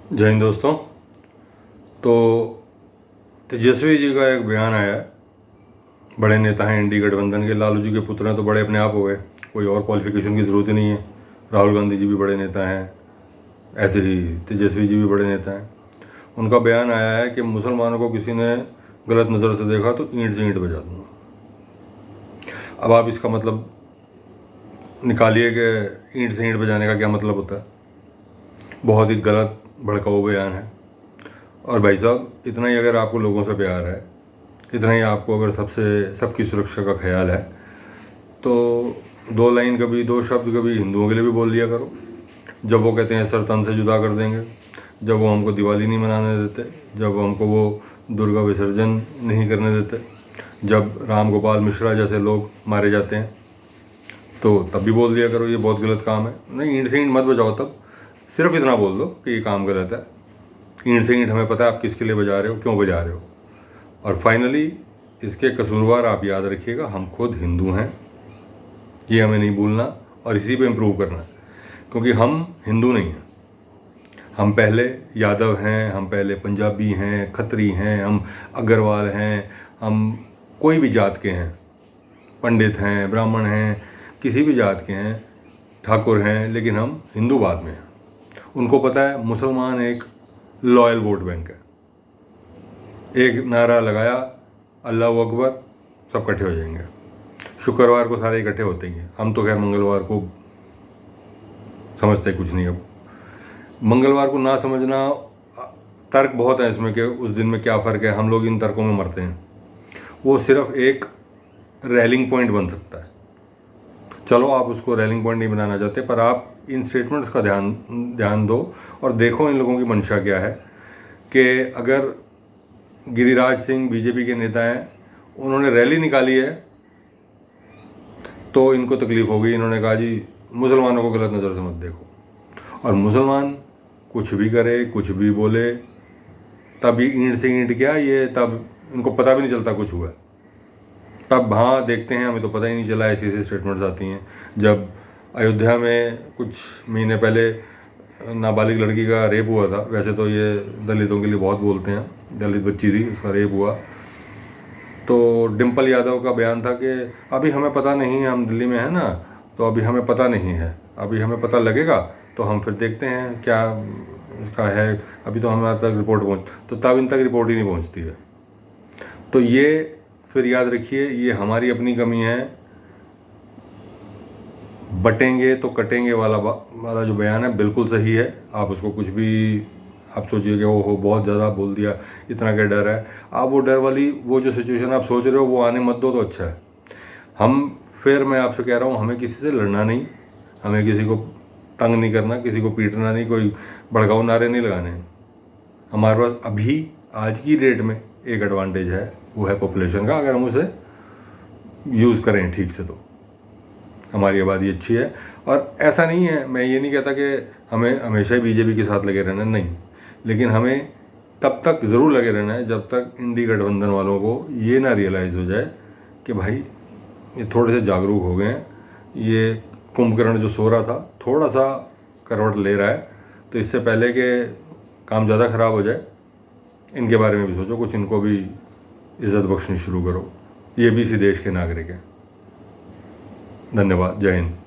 जय हिंद दोस्तों। तो तेजस्वी जी का एक बयान आया है। बड़े नेता हैं इंडी गठबंधन के, लालू जी के पुत्र हैं तो बड़े अपने आप हो गए, कोई और क्वालिफिकेशन की ज़रूरत ही नहीं है। राहुल गांधी जी भी बड़े नेता हैं, ऐसे ही तेजस्वी जी भी बड़े नेता हैं। उनका बयान आया है कि मुसलमानों को किसी ने गलत नज़र से देखा तो ईंट से ईंट बजा दूंगा। अब आप इसका मतलब निकालिए कि ईंट से ईंट बजाने का क्या मतलब होता है। बहुत ही गलत भड़काऊ बयान है। और भाई साहब, इतना ही अगर आपको लोगों से प्यार है, इतना ही आपको अगर सबकी सुरक्षा का ख्याल है, तो दो लाइन कभी, दो शब्द कभी हिंदुओं के लिए भी बोल लिया करो। जब वो कहते हैं सर तन से जुदा कर देंगे, जब वो हमको दिवाली नहीं मनाने देते, जब हमको वो दुर्गा विसर्जन नहीं करने देते, जब राम गोपाल मिश्रा जैसे लोग मारे जाते हैं, तो तब भी बोल दिया करो ये बहुत गलत काम है। नहीं, ईंट से ईंट मत बजाओ, तब सिर्फ इतना बोल दो कि ये काम गलत है। ईंट से ईंट हमें पता है आप किसके लिए बजा रहे हो, क्यों बजा रहे हो। और फाइनली इसके कसूरवार आप याद रखिएगा, हम खुद हिंदू हैं, ये हमें नहीं भूलना और इसी पे इम्प्रूव करना है। क्योंकि हम हिंदू नहीं हैं, हम पहले यादव हैं, हम पहले पंजाबी हैं, खत्री हैं, हम अग्रवाल हैं, हम कोई भी जात के हैं, पंडित हैं, ब्राह्मण हैं, किसी भी जात के हैं, ठाकुर हैं, लेकिन हम हिंदू बाद में हैं। उनको पता है मुसलमान एक लॉयल वोट बैंक है। एक नारा लगाया अल्लाह अकबर, सब इकट्ठे हो जाएंगे। शुक्रवार को सारे इकट्ठे होते ही हैं। हम तो खैर मंगलवार को समझते कुछ नहीं। अब मंगलवार को ना समझना, तर्क बहुत है इसमें कि उस दिन में क्या फ़र्क है, हम लोग इन तर्कों में मरते हैं। वो सिर्फ एक रैलिंग पॉइंट बन सकता है। चलो आप उसको रैलिंग पॉइंट नहीं बनाना चाहते, पर आप इन स्टेटमेंट्स का ध्यान दो और देखो इन लोगों की मंशा क्या है। कि अगर गिरिराज सिंह बीजेपी के नेता हैं, उन्होंने रैली निकाली है तो इनको तकलीफ़ हो गई। इन्होंने कहा जी मुसलमानों को गलत नज़र से मत देखो। और मुसलमान कुछ भी करे, कुछ भी बोले, तब ये ईंट से ईंट क्या, ये तब इनको पता भी नहीं चलता कुछ हुआ है। तब हाँ देखते हैं, हमें तो पता ही नहीं चला, ऐसी ऐसी स्टेटमेंट्स आती हैं। जब अयोध्या में कुछ महीने पहले नाबालिग लड़की का रेप हुआ था, वैसे तो ये दलितों के लिए बहुत बोलते हैं, दलित बच्ची थी, उसका रेप हुआ, तो डिम्पल यादव का बयान था कि अभी हमें पता नहीं है, हम दिल्ली में हैं ना, तो अभी हमें पता नहीं है, अभी हमें पता लगेगा तो हम फिर देखते हैं क्या इसका है, अभी तो हमारे तक रिपोर्ट पहुँच, तो तब इन तक रिपोर्ट ही नहीं पहुँचती है। तो ये फिर याद रखिए, ये हमारी अपनी कमी है। बटेंगे तो कटेंगे वाला जो बयान है बिल्कुल सही है। आप उसको कुछ भी आप सोचिए कि वो बहुत ज़्यादा बोल दिया, इतना क्या डर है। आप वो डर वाली वो जो सिचुएशन आप सोच रहे हो वो आने मत दो तो अच्छा है। मैं आपसे कह रहा हूँ, हमें किसी से लड़ना नहीं, हमें किसी को तंग नहीं करना, किसी को पीटना नहीं, कोई भड़काऊ नारे नहीं लगाने हैं। हमारे पास अभी आज की डेट में एक एडवांटेज है, वो है पॉपुलेशन का। अगर हम उसे यूज़ करें ठीक से तो हमारी आबादी अच्छी है। और ऐसा नहीं है, मैं ये नहीं कहता कि हमें हमेशा ही बीजेपी के साथ लगे रहना, नहीं, लेकिन हमें तब तक ज़रूर लगे रहना है जब तक इंडी गठबंधन वालों को ये ना रियलाइज़ हो जाए कि भाई ये थोड़े से जागरूक हो गए हैं, ये कुंभकर्ण जो सो रहा था थोड़ा सा करवट ले रहा है, तो इससे पहले कि काम ज़्यादा ख़राब हो जाए, इनके बारे में भी सोचो, कुछ इनको भी इज़्ज़त बख्शनी शुरू करो। ये भी इसी देश के नागरिक हैं। धन्यवाद। जय हिंद।